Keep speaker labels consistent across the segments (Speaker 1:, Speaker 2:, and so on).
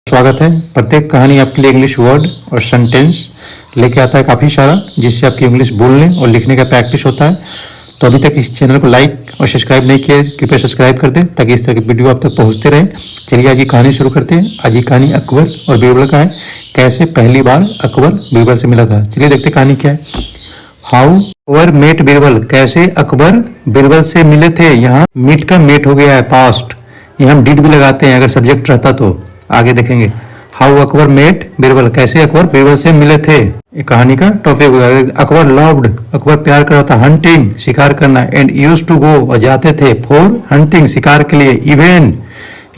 Speaker 1: स्वागत है। प्रत्येक कहानी आपके लिए इंग्लिश वर्ड और सेंटेंस लेके आता है काफ़ी सारा, जिससे आपकी इंग्लिश बोलने और लिखने का प्रैक्टिस होता है। तो अभी तक इस चैनल को लाइक और सब्सक्राइब नहीं किया, कृपया सब्सक्राइब कर दें ताकि इस तरह की वीडियो आप तक पहुंचते रहे। चलिए आज की कहानी शुरू करते हैं। आज की कहानी अकबर और बीरबल का है। कैसे पहली बार अकबर बीरबल से मिला था, चलिए देखते कहानी क्या है। हाउ अकबर मेट बीरबल, कैसे अकबर बीरबल से मिले थे। यहाँ मीट का मेट हो गया है पास्ट, यहाँ हम डिड भी लगाते हैं अगर सब्जेक्ट रहता तो। आगे देखेंगे हाउ अकबर मेट बीरबल, कैसे अकबर बीरबल से मिले थे। ये कहानी का टॉपिक होगा। अकबर लव्ड, अकबर प्यार करता था, हंटिंग शिकार करना, एंड यूज्ड टू गो और जाते थे, फॉर हंटिंग शिकार के लिए, इवन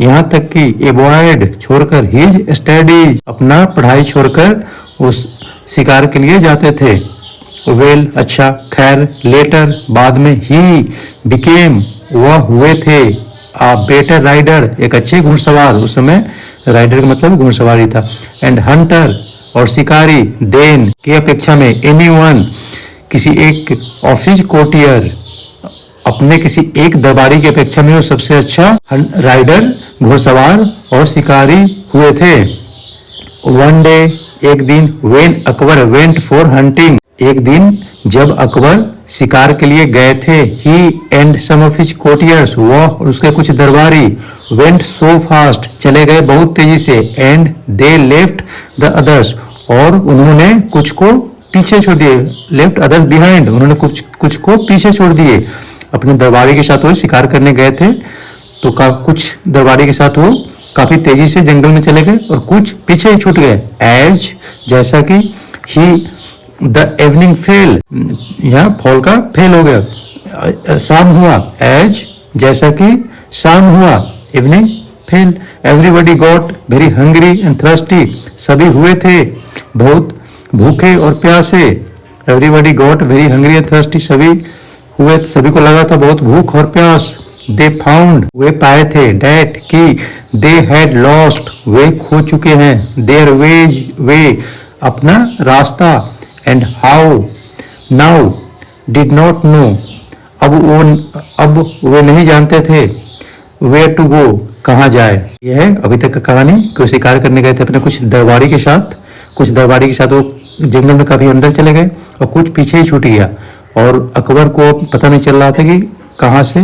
Speaker 1: यहाँ तक कि एवॉइड छोड़कर, हिज स्टडी अपना पढ़ाई छोड़कर उस शिकार के लिए जाते थे। वेल अच्छा, खैर, लेटर बाद में, ही बिकेम वह हुए थे, आ बेटर राइडर एक अच्छे घुड़सवार, उस समय राइडर का मतलब घुड़सवारी था, एंड हंटर और शिकारी, देन की अपेक्षा में, एनीवन किसी एक ऑफिस कोर्टियर अपने किसी एक दरबारी की अपेक्षा में वो सबसे अच्छा राइडर घुड़सवार और शिकारी हुए थे। वन डे एक दिन, when Akbar went for hunting एक दिन जब अकबर शिकार के लिए गए थे, he and some of his courtiers वह और उसके कुछ दरबारी, वेंट सो फास्ट चले गए बहुत तेजी से, and they left the others और उन्होंने कुछ को पीछे छोड़ दिए, लेफ्ट अदर्स बिहाइंड उन्होंने कुछ को पीछे छोड़ दिए। अपने दरबारी के साथ वो शिकार करने गए थे तो कुछ दरबारी के साथ वो काफी तेजी से जंगल में चले गए और कुछ पीछे ही छूट गए। एज जैसा कि ही द इवनिंग फेल, यहाँ फॉल का फेल हो गया, शाम हुआ, एज जैसा कि शाम हुआ, evening fail, everybody got very hungry and thirsty सभी हुए थे बहुत भूखे और प्यासे। Everybody got very hungry and thirsty सभी को लगा था बहुत भूख और प्यास। दे फाउंड वे पाए थे, डैट कि दे हैड लॉस्ट वे खो चुके हैं, देयर वे अपना रास्ता, and how now did not know अब वे नहीं जानते थे, वेयर टू गो कहाँ जाए। यह है अभी तक का कहानी। कोई शिकार करने गए थे अपने कुछ दरबारी के साथ वो जंगल में काफी अंदर चले गए और कुछ पीछे ही छूट गया और अकबर को पता नहीं चल रहा था कि कहाँ से।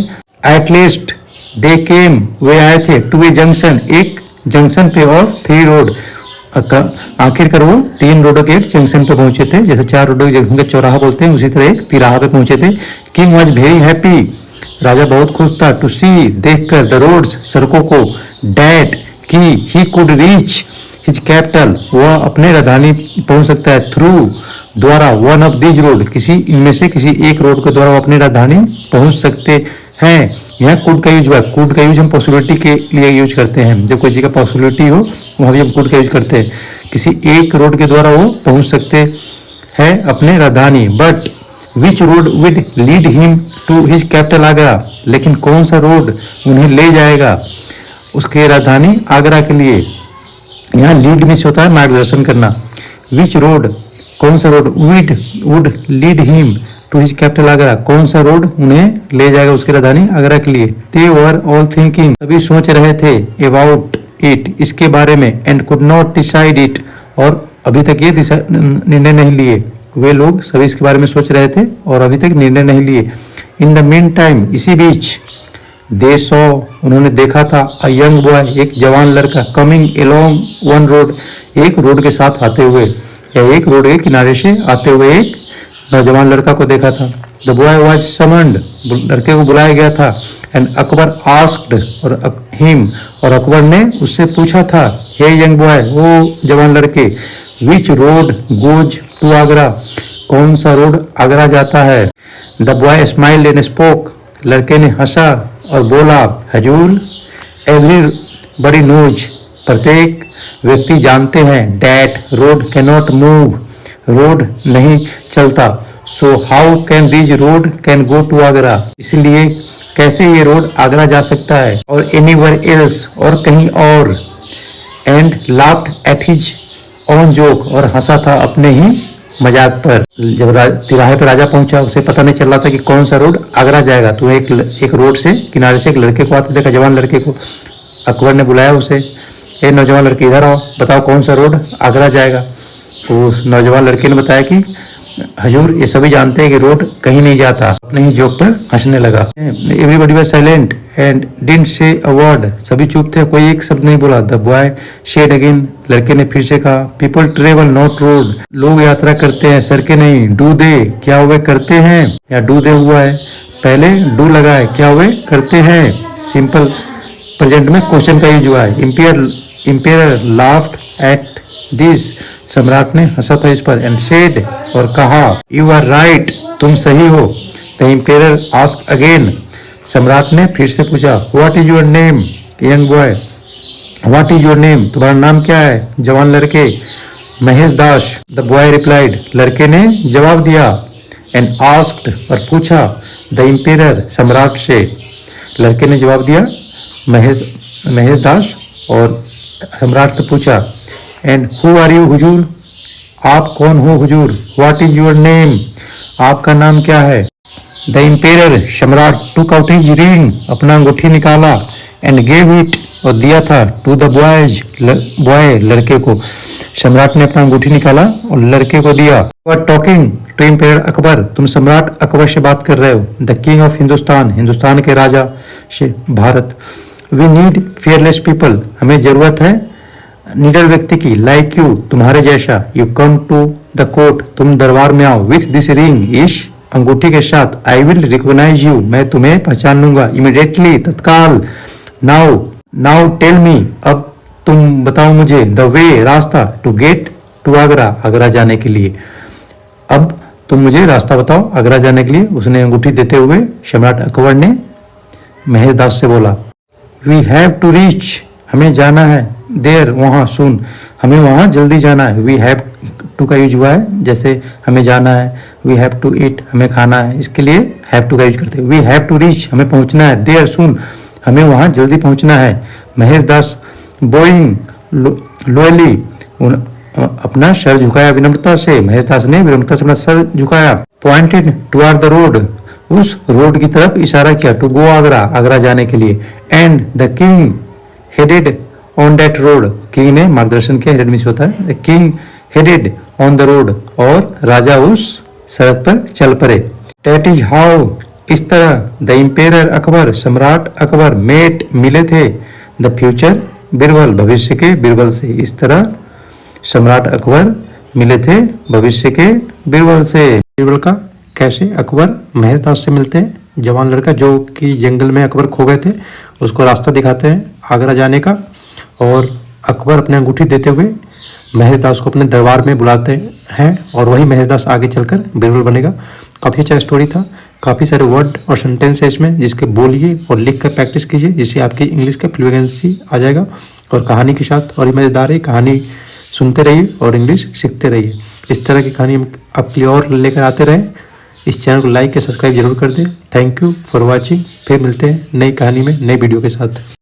Speaker 1: एट लीस्ट दे केम वे आए थे, टू ए जंक्शन एक जंक्शन पे ऑफ 3 रोड, आखिरकार वो 3 रोडों के एक जंक्शन पे पहुंचे थे। जैसे 4 रोडों के जंक्शन का चौराहा बोलते हैं, उसी तरह एक तिराहा पे पहुंचे थे। किंग वाज वेरी हैप्पी, राजा बहुत खुश था, टू सी देखकर, द रोड्स सड़कों को, डैट की he could reach his capital वह अपने राजधानी पहुंच सकता है, थ्रू द्वारा, वन ऑफ दिस रोड किसी इनमें से किसी एक रोड के द्वारा वो अपनी राजधानी पहुंच सकते हैं। यहाँ कुड का यूज हुआ, कुड का यूज हम पॉसिबिलिटी के लिए यूज करते हैं, जब कोई चीज का पॉसिबिलिटी हो वहां भी हम कुड का यूज करते हैं। किसी एक रोड के द्वारा वो पहुंच सकते हैं अपने राजधानी। But which road would lead him to his capital Agra, लेकिन कौन सा रोड उन्हें ले जाएगा उसके राजधानी आगरा के लिए। यहाँ लीड मिस होता है मार्गदर्शन करना। विच रोड कौन सा road, would lead him to his capital Agra, कौन सा रोड उन्हें ले जाएगा उसके राजधानी आगरा के लिए। दे वर ऑल थिंकिंग सभी सोच रहे थे, अबाउट इट इसके बारे में, and could not decide it और अभी तक ये निर्णय नहीं लिए। वे लोग सभी इसके बारे में सोच रहे थे और अभी तक निर्णय नहीं लिए। इन द मीन टाइम इसी बीच, दे सॉ उन्होंने देखा था, अ यंग बॉय एक जवान लड़का, कमिंग एलोंग वन रोड एक रोड के साथ आते हुए, या एक रोड के किनारे से आते हुए एक नौजवान लड़का को देखा था। द बॉय वाज समन्ड लड़के को बुलाया गया था, एंड अकबर आस्क्ड और हिम और अकबर ने उससे पूछा था, हे यंग बॉय वो जवान लड़के, which road goes to Agra कौन सा रोड आगरा जाता है। The boy smiled and spoke लड़के ने हंसा और बोला, हजूर एवरीबडी नोज प्रत्येक व्यक्ति जानते हैं, that road can not move road नहीं चलता, so how can this road can go to Agra इसलिए कैसे ये रोड आगरा जा सकता है, और एनीवेयर एल्स और कहीं और। And laughed at his on joke और हंसा था अपने ही मजाक पर। जब तिराहे पर राजा पहुंचा उसे पता नहीं चल रहा था कि कौन सा रोड आगरा जाएगा, तो एक रोड से किनारे से एक लड़के को आते देखा, जवान लड़के को। अकबर ने बुलाया उसे ए नौजवान लड़के इधर आओ, बताओ कौन सा रोड आगरा जाएगा। तो नौजवान लड़के ने बताया कि हजूर ये सभी जानते हैं कि रोड कहीं नहीं जाता। अपने ही जोक पर हंसने लगा। Everybody was silent and didn't say a word. सभी चुप थे, कोई एक शब्द नहीं बोला। The boy said again. लड़के ने फिर से कहा, पीपल ट्रेवल नॉट रोड। लोग यात्रा करते हैं, सड़कें नहीं। डू दे, क्या वे करते हैं, या डू दे हुआ है, पहले डू लगा है, क्या वे करते हैं। सिंपल प्रेजेंट में क्वेश्चन का यूज हुआ है। Impair laughed at this. सम्राट ने हंसा था इस पर। एंड सेड, और कहा, यू आर राइट, तुम सही हो। The emperor asked again. सम्राट ने फिर से पूछा, what is your name young boy. What is your name, तुम्हारा नाम क्या है जवान लड़के। Mahesh Das. The boy replied. लड़के ने जवाब दिया। एंड आस्क्ड, और पूछा, द इंपेयर, सम्राट से। लड़के ने जवाब दिया महेश दास, और सम्राट से पूछा, एंड हु आर यू हुजूर, आप कौन हो हुजूर। व्हाट इज योर नेम, आपका नाम क्या है। द इंपेयर, सम्राट, टुक आउट हिज रिंग, अपना अंगूठी निकाला। एंड गेव इट, और दिया था, टू द बॉय, लड़के को। सम्राट ने अपना अंगूठी निकाला और लड़के को दिया। You are talking to emperor Akbar, तुम सम्राट अकबर से बात कर रहे हो। The king of Hindustan, Hindustan के राजा से Bharat. We need fearless people, हमें जरूरत है निडर व्यक्ति की। लाइक यू, तुम्हारे जैसा। You come to the court, तुम दरबार में आओ। विथ दिस रिंग, इस अंगूठी के साथ। आई विल रिकॉग्नाइज यू, मैं तुम्हें पहचान लूंगा। इमीडिएटली, तत्काल। नाउ टेल मी, अब तुम बताओ मुझे। द वे, रास्ता। To get to Agra, Agra जाने के लिए। अब तुम मुझे रास्ता बताओ आगरा जाने के लिए। उसने अंगूठी देते हुए सम्राट अकबर ने महेश दास से बोला, वी हैव टू रीच, हमें जाना है। देर, वहाँ। सुन, हमें वहाँ जल्दी जाना है। वी हैव टू का यूज हुआ है, जैसे हमें जाना है। वी हैव टू ईट, हमें खाना है, इसके लिए हैव टू का यूज करते हैं। वी हैव टू रीच, हमें पहुँचना है। देर, सुन, हमें वहाँ जल्दी पहुँचना है। महेश दास बोइंग लोअली, अपना सर झुकाया विनम्रता से। महेश दास ने विनम्रता से अपना सर झुकाया। पॉइंटेड टुवर्ड द रोड, उस रोड की तरफ इशारा किया। टू गो आगरा, आगरा जाने के लिए। And the king headed on that road, king ने मार्गदर्शन किया। हेडेड मिस होता है। The king headed on the road, और राजा उस सड़क पर चल पड़े। दैट इज हाउ, इस तरह। द इंपेयर अकबर, सम्राट अकबर। मेट, मिले थे। द फ्यूचर बीरबल, भविष्य के बीरबल से। इस तरह सम्राट अकबर मिले थे भविष्य के बीरबल से। बीरबल का कैसे अकबर महेश दास से मिलते हैं। जवान लड़का जो कि जंगल में अकबर खो गए थे, उसको रास्ता दिखाते हैं आगरा जाने का। और अकबर अपने अंगूठी देते हुए महेश दास को अपने दरबार में बुलाते हैं, और वही महेश दास आगे चलकर बीरबल बनेगा। काफ़ी अच्छा स्टोरी था। काफ़ी सारे वर्ड और सेंटेंस है इसमें, जिसके बोलिए और लिख कर प्रैक्टिस कीजिए, जिससे आपकी इंग्लिश का फ्लुएंसी आ जाएगा। और कहानी के साथ और मज़ेदार है, कहानी सुनते रहिए और इंग्लिश सीखते रहिए। इस तरह की कहानी हम आपके लिए और लेकर आते रहें। इस चैनल को लाइक या सब्सक्राइब जरूर कर दें। Thank you for watching. फिर मिलते हैं नई कहानी में, नई वीडियो के साथ।